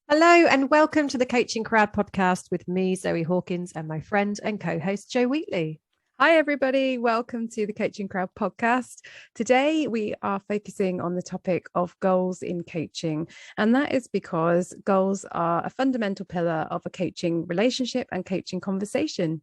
Hello and welcome to the Coaching Crowd podcast with me, Zoe Hawkins, and my friend and co-host Jo Wheatley. Hi, everybody. Welcome to the Coaching Crowd podcast. Today, we are focusing on the topic of goals in coaching. And that is because goals are a fundamental pillar of a coaching relationship and coaching conversation.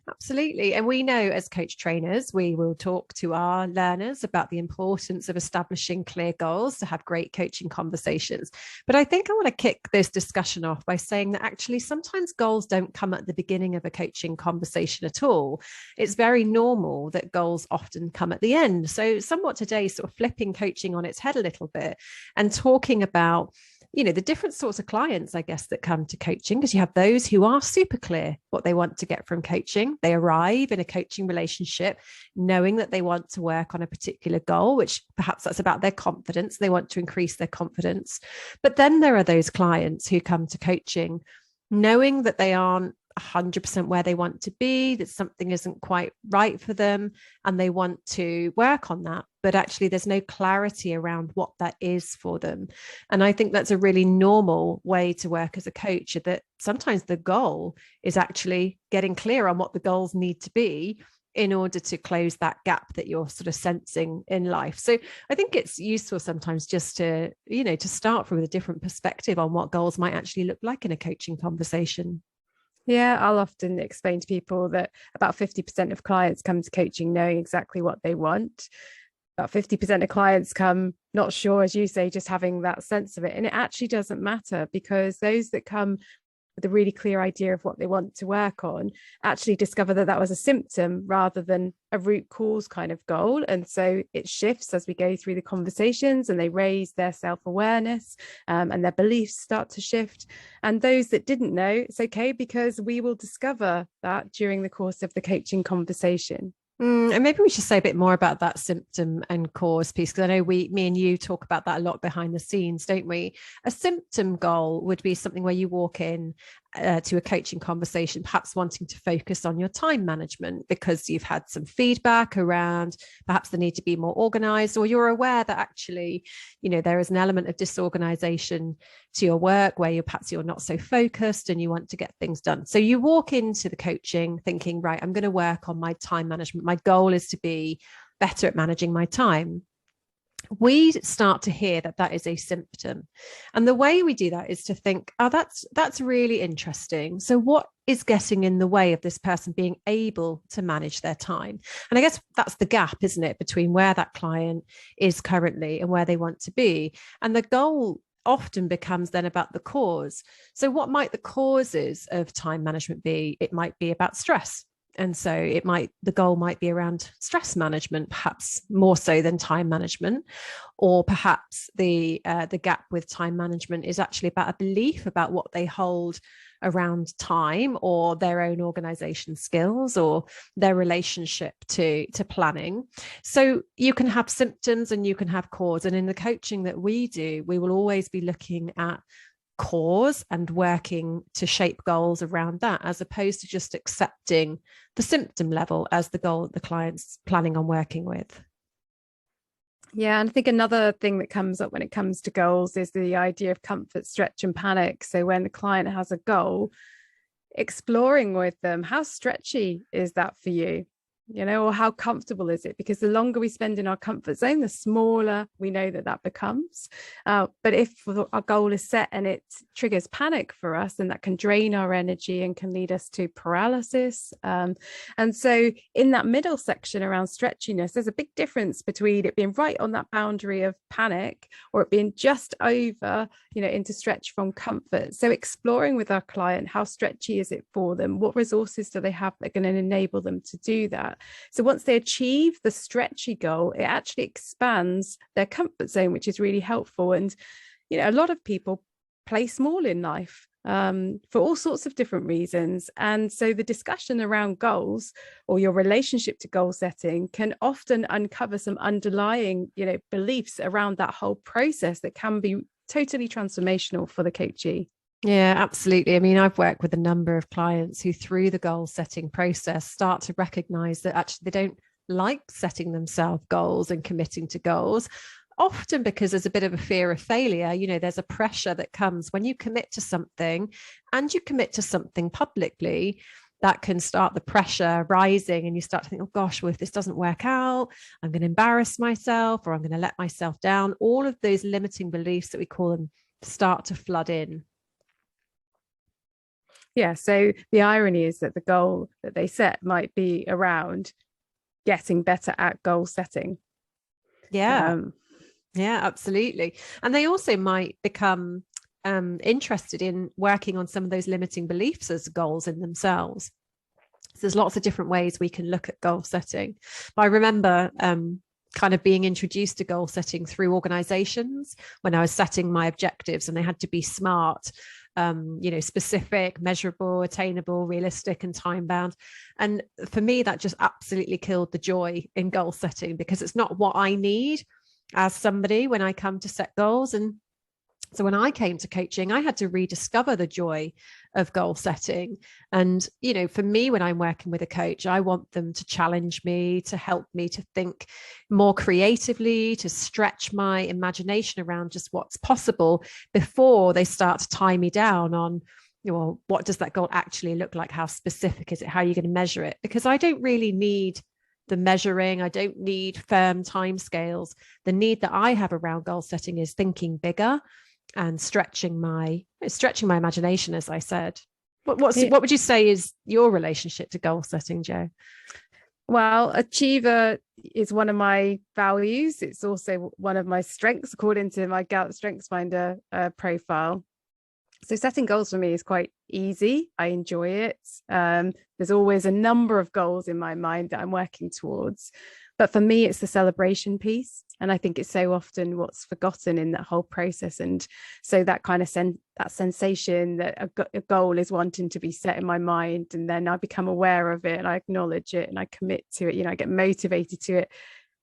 Absolutely. And we know as coach trainers, we will talk to our learners about the importance of establishing clear goals to have great coaching conversations. But I think I want to kick this discussion off by saying that actually sometimes goals don't come at the beginning of a coaching conversation at all. It's very normal that goals often come at the end. So somewhat today, sort of flipping coaching on its head a little bit and talking about the different sorts of clients, I guess, that come to coaching, because you have those who are super clear what they want to get from coaching. They arrive in a coaching relationship knowing that they want to work on a particular goal, which perhaps that's about their confidence. They want to increase their confidence. But then there are those clients who come to coaching knowing that they aren't 100% where they want to be, that something isn't quite right for them, and they want to work on that. But actually, there's no clarity around what that is for them. And I think that's a really normal way to work as a coach, that sometimes the goal is actually getting clear on what the goals need to be in order to close that gap that you're sort of sensing in life. So I think it's useful sometimes just to start from a different perspective on what goals might actually look like in a coaching conversation. Yeah, I'll often explain to people that about 50% of clients come to coaching knowing exactly what they want. About 50% of clients come not sure, as you say, just having that sense of it. And it actually doesn't matter, because those that come with a really clear idea of what they want to work on actually discover that that was a symptom rather than a root cause kind of goal. And so it shifts as we go through the conversations, and they raise their self-awareness, and their beliefs start to shift. And those that didn't know, it's okay, because we will discover that during the course of the coaching conversation. And maybe we should say a bit more about that symptom and cause piece, because I know me and you talk about that a lot behind the scenes, don't we? A symptom goal would be something where you walk in to a coaching conversation, perhaps wanting to focus on your time management because you've had some feedback around perhaps the need to be more organized, or you're aware that actually, there is an element of disorganization to your work where you're not so focused and you want to get things done. So you walk into the coaching thinking, right, I'm going to work on my time management. My goal is to be better at managing my time. We start to hear that that is a symptom. And the way we do that is to think, oh, that's really interesting. So what is getting in the way of this person being able to manage their time? And I guess that's the gap, isn't it, between where that client is currently and where they want to be. And the goal often becomes then about the cause. So what might the causes of time management be? It might be about stress. And so the goal might be around stress management, perhaps more so than time management, or perhaps the gap with time management is actually about a belief about what they hold around time, or their own organization skills, or their relationship to planning. So you can have symptoms and you can have cause. And in the coaching that we do, we will always be looking at cause and working to shape goals around that, as opposed to just accepting the symptom level as the goal that the client's planning on working with. Yeah, and I think another thing that comes up when it comes to goals is the idea of comfort, stretch, and panic. So when the client has a goal, exploring with them, how stretchy is that for you? Or how comfortable is it? Because the longer we spend in our comfort zone, the smaller we know that becomes. But if our goal is set and it triggers panic for us, then that can drain our energy and can lead us to paralysis. And so in that middle section around stretchiness, there's a big difference between it being right on that boundary of panic or it being just over, into stretch from comfort. So exploring with our client, how stretchy is it for them? What resources do they have that are going to enable them to do that? So once they achieve the stretchy goal, it actually expands their comfort zone, which is really helpful. And, a lot of people play small in life for all sorts of different reasons. And so the discussion around goals or your relationship to goal setting can often uncover some underlying, beliefs around that whole process that can be totally transformational for the coachee. Yeah, absolutely. I mean, I've worked with a number of clients who, through the goal setting process, start to recognize that actually they don't like setting themselves goals and committing to goals. often because there's a bit of a fear of failure. You know, there's a pressure that comes when you commit to something, and you commit to something publicly. That can start the pressure rising, and you start to think, oh gosh, well, if this doesn't work out, I'm going to embarrass myself, or I'm going to let myself down. All of those limiting beliefs that we call them start to flood in. Yeah. So the irony is that the goal that they set might be around getting better at goal setting. Yeah. Yeah, absolutely. And they also might become interested in working on some of those limiting beliefs as goals in themselves. So there's lots of different ways we can look at goal setting. But I remember kind of being introduced to goal setting through organizations when I was setting my objectives, and they had to be SMART, specific, measurable, attainable, realistic, and time bound. And for me, that just absolutely killed the joy in goal setting, because it's not what I need as somebody when I come to set goals. And so when I came to coaching, I had to rediscover the joy of goal setting. And, you know, for me, when I'm working with a coach, I want them to challenge me, to help me to think more creatively, to stretch my imagination around just what's possible before they start to tie me down on, well, what does that goal actually look like? How specific is it? How are you going to measure it? Because I don't really need the measuring. I don't need firm timescales. The need that I have around goal setting is thinking bigger and stretching my imagination, as I said. What would you say is your relationship to goal setting, Jo? Well, achiever is one of my values. It's also one of my strengths, according to my Gallup Strengths Finder profile. So setting goals for me is quite easy. I enjoy it. There's always a number of goals in my mind that I'm working towards. But for me, it's the celebration piece. And I think it's so often what's forgotten in that whole process. And so that kind of that sensation that a goal is wanting to be set in my mind, and then I become aware of it and I acknowledge it and I commit to it, I get motivated to it,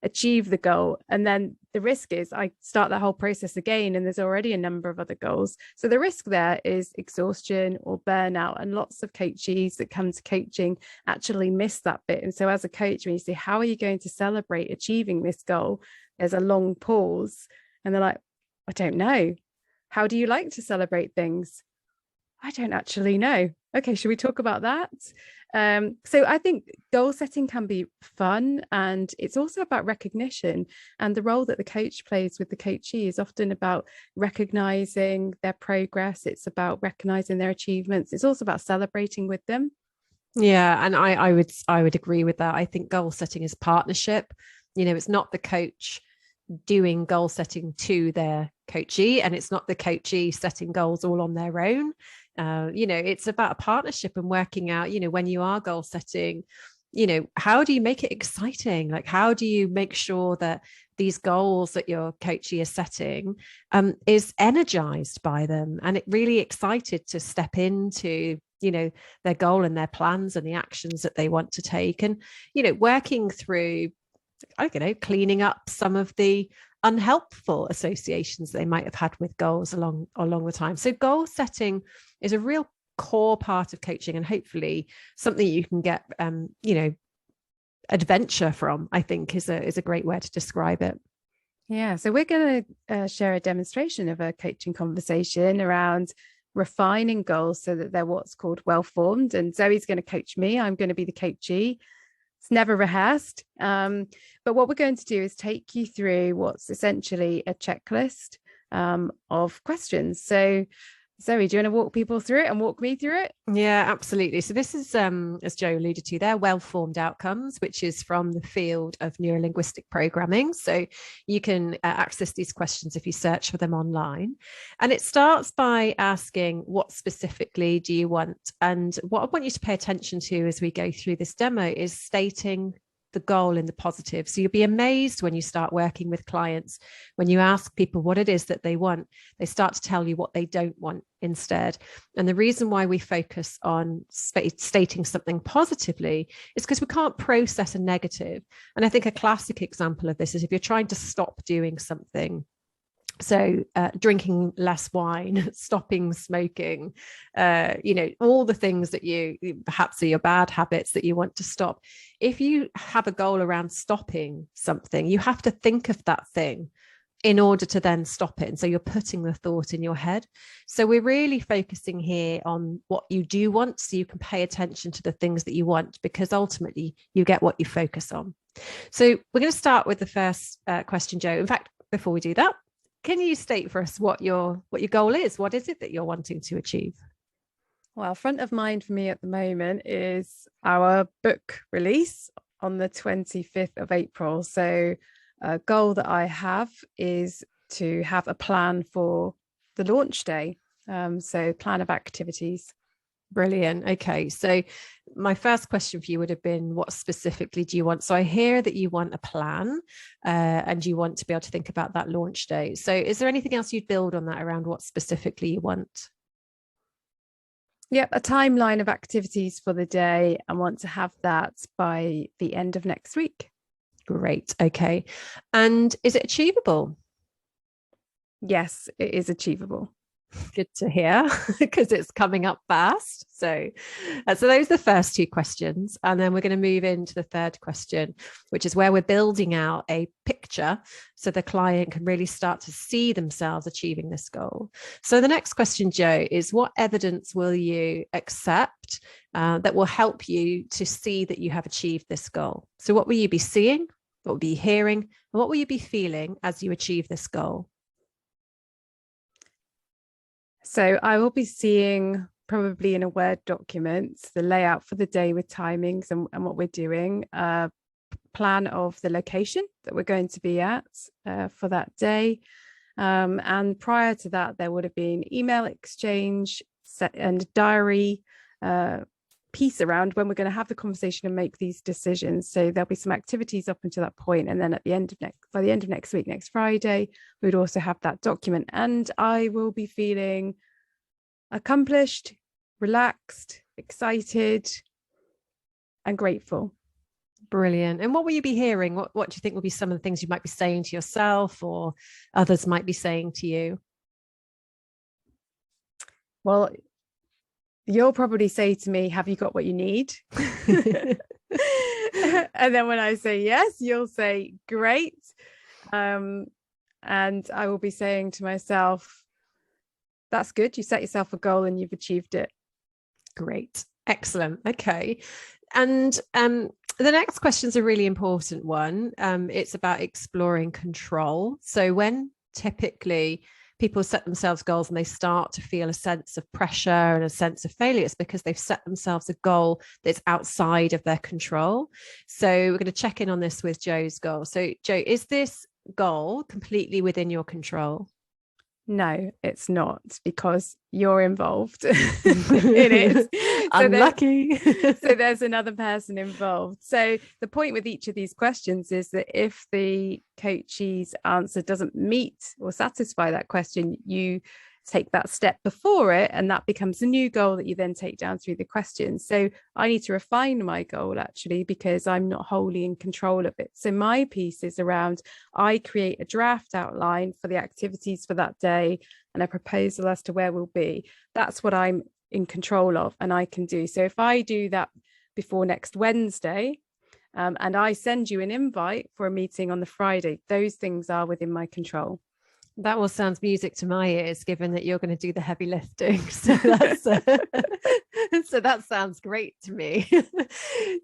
achieve the goal. And then the risk is I start that whole process again, and there's already a number of other goals. So the risk there is exhaustion or burnout, and lots of coachees that come to coaching actually miss that bit. And so as a coach, when you say, how are you going to celebrate achieving this goal, there's a long pause, and they're like, I don't know. How do you like to celebrate things? I don't actually know. Okay, should we talk about that? So I think goal setting can be fun, and it's also about recognition, and the role that the coach plays with the coachee is often about recognizing their progress. It's about recognizing their achievements. It's also about celebrating with them. Yeah, and I would agree with that. I think goal setting is partnership. It's not the coach doing goal setting to their coachee, and it's not the coachee setting goals all on their own. It's about a partnership and working out, when you are goal setting, how do you make it exciting? Like, how do you make sure that these goals that your coachee is setting is energized by them and it really excited to step into, their goal and their plans and the actions that they want to take, and, working through, I don't know, cleaning up some of the unhelpful associations they might have had with goals along the time. So goal setting is a real core part of coaching, and hopefully something you can get, adventure from, I think is a great way to describe it. Yeah. So we're going to share a demonstration of a coaching conversation around refining goals so that they're what's called well-formed. And Zoe's going to coach me. I'm going to be the coachee. It's never rehearsed. But what we're going to do is take you through what's essentially a checklist of questions. So Zoe, do you want to walk people through it and walk me through it? Yeah, absolutely. So this is, as Jo alluded to there, well-formed outcomes, which is from the field of neurolinguistic programming. So you can access these questions if you search for them online. And it starts by asking, what specifically do you want? And what I want you to pay attention to as we go through this demo is stating the goal in the positive. So you'll be amazed when you start working with clients, when you ask people what it is that they want, they start to tell you what they don't want instead. And the reason why we focus on stating something positively is because we can't process a negative. And I think a classic example of this is if you're trying to stop doing something. So drinking less wine, stopping smoking, all the things that you perhaps are your bad habits that you want to stop. If you have a goal around stopping something, you have to think of that thing in order to then stop it. And so you're putting the thought in your head. So we're really focusing here on what you do want, so you can pay attention to the things that you want, because ultimately you get what you focus on. So we're going to start with the first question, Jo. In fact, before we do that, can you state for us what your goal is? What is it that you're wanting to achieve? Well, front of mind for me at the moment is our book release on the 25th of April. So a goal that I have is to have a plan for the launch day. So plan of activities. Brilliant. Okay. So my first question for you would have been, what specifically do you want? So I hear that you want a plan and you want to be able to think about that launch day. So is there anything else you'd build on that around what specifically you want? Yep, a timeline of activities for the day. I want to have that by the end of next week. Great. Okay. And is it achievable? Yes, it is achievable. Good to hear, because it's coming up fast. So those are the first two questions. And then we're going to move into the third question, which is where we're building out a picture so the client can really start to see themselves achieving this goal. So the next question, Jo, is what evidence will you accept that will help you to see that you have achieved this goal? So what will you be seeing? What will you be hearing? And what will you be feeling as you achieve this goal? So I will be seeing, probably in a Word document, the layout for the day with timings and what we're doing, a plan of the location that we're going to be at for that day. And prior to that, there would have been email exchange and diary piece around when we're going to have the conversation and make these decisions. So there'll be some activities up until that point, and then by the end of next week, next Friday, we'd also have that document, and I will be feeling accomplished, relaxed, excited, and grateful. Brilliant. And what will you be hearing? What do you think will be some of the things you might be saying to yourself or others might be saying to you? Well, you'll probably say to me, have you got what you need? And then when I say yes, you'll say, great. And I will be saying to myself, that's good. You set yourself a goal and you've achieved it. Great. Excellent. Okay. And the next question is a really important one. It's about exploring control. So when typically people set themselves goals and they start to feel a sense of pressure and a sense of failure, it's because they've set themselves a goal that's outside of their control. So we're going to check in on this with Jo's goal. So Jo, is this goal completely within your control? No, it's not, because you're involved in it. Unlucky. So there's another person involved. So the point with each of these questions is that if the coachee's answer doesn't meet or satisfy that question, you take that step before it, and that becomes a new goal that you then take down through the questions. So I need to refine my goal, actually, because I'm not wholly in control of it. So my piece is around, I create a draft outline for the activities for that day and a proposal as to where we'll be. That's what I'm in control of and I can do. So if I do that before next Wednesday, and I send you an invite for a meeting on the Friday, those things are within my control. That all sounds music to my ears, given that you're going to do the heavy lifting. So that's so that sounds great to me.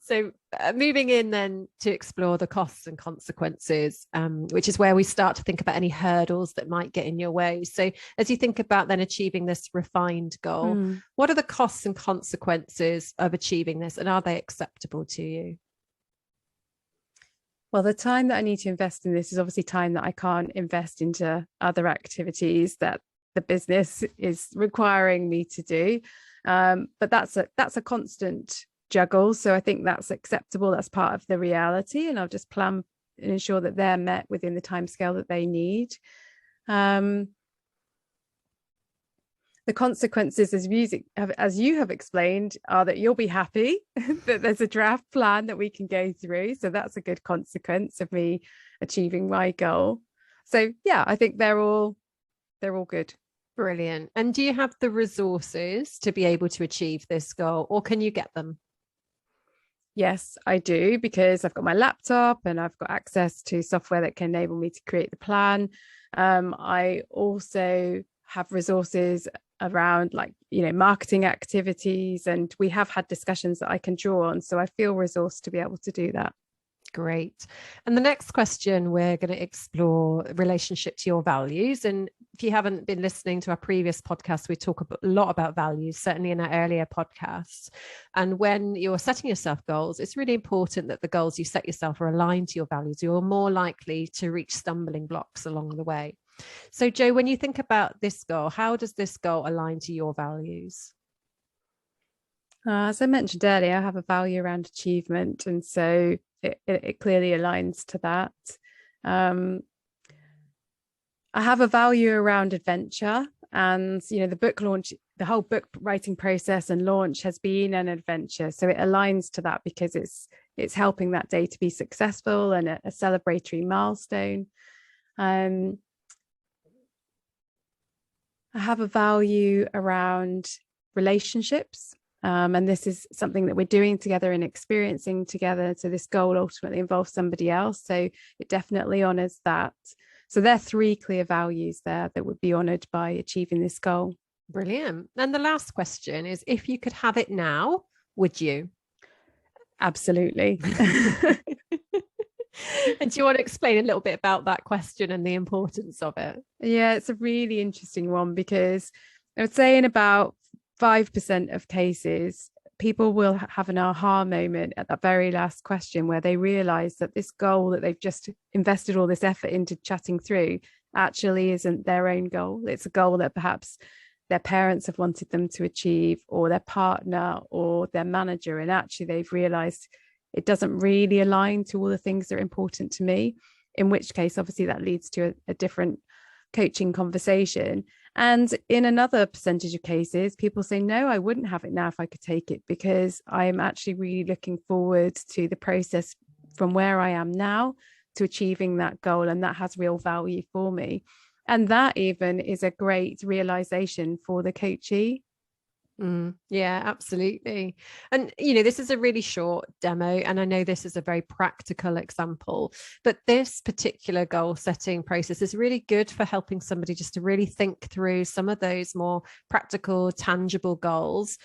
So moving in then to explore the costs and consequences, which is where we start to think about any hurdles that might get in your way. So as you think about then achieving this refined goal, what are the costs and consequences of achieving this, and are they acceptable to you? Well, the time that I need to invest in this is obviously time that I can't invest into other activities that the business is requiring me to do. But that's a constant juggle. So I think that's acceptable. That's part of the reality. And I'll just plan and ensure that they're met within the timescale that they need. The consequences, as you have explained, are that you'll be happy that there's a draft plan that we can go through. So that's a good consequence of me achieving my goal. So yeah, I think they're all good. Brilliant. And do you have the resources to be able to achieve this goal, or can you get them? Yes, I do, because I've got my laptop and I've got access to software that can enable me to create the plan. I also have resources around, like, marketing activities, and we have had discussions that I can draw on. So I feel resourced to be able to do that. Great. And the next question, we're going to explore relationship to your values. And if you haven't been listening to our previous podcast, we talk a lot about values, certainly in our earlier podcasts. And when you're setting yourself goals, it's really important that the goals you set yourself are aligned to your values. You're more likely to reach stumbling blocks along the way. So, Jo, when you think about this goal, how does this goal align to your values? As I mentioned earlier, I have a value around achievement, and so it clearly aligns to that. I have a value around adventure, and the book launch, the whole book writing process and launch has been an adventure, so it aligns to that because it's helping that day to be successful and a celebratory milestone. I have a value around relationships. And this is something that we're doing together and experiencing together. So this goal ultimately involves somebody else. So it definitely honors that. So there are 3 clear values there that would be honored by achieving this goal. Brilliant. And the last question is, if you could have it now, would you? Absolutely. And do you want to explain a little bit about that question and the importance of it? Yeah, it's a really interesting one, because I would say in about 5% of cases, people will have an aha moment at that very last question, where they realize that this goal that they've just invested all this effort into chatting through actually isn't their own goal. It's a goal that perhaps their parents have wanted them to achieve, or their partner, or their manager, and actually they've realized it doesn't really align to all the things that are important to me, in which case obviously that leads to a different coaching conversation. And in another percentage of cases, people say, no, I wouldn't have it now if I could take it, because I'm actually really looking forward to the process from where I am now to achieving that goal. And that has real value for me. And that even is a great realization for the coachee. Yeah, absolutely. And, this is a really short demo, and I know this is a very practical example, but this particular goal setting process is really good for helping somebody just to really think through some of those more practical, tangible goals,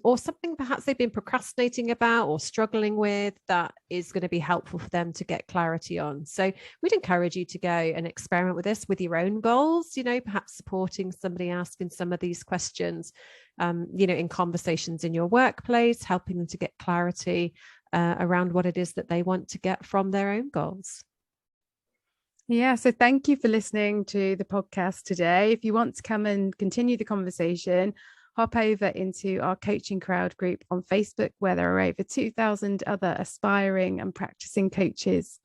or something perhaps they've been procrastinating about or struggling with that is going to be helpful for them to get clarity on. So we'd encourage you to go and experiment with this with your own goals, perhaps supporting somebody asking some of these questions, in conversations in your workplace, helping them to get clarity around what it is that they want to get from their own goals. Yeah, so thank you for listening to the podcast today. If you want to come and continue the conversation, hop over into our coaching crowd group on Facebook, where there are over 2,000 other aspiring and practicing coaches.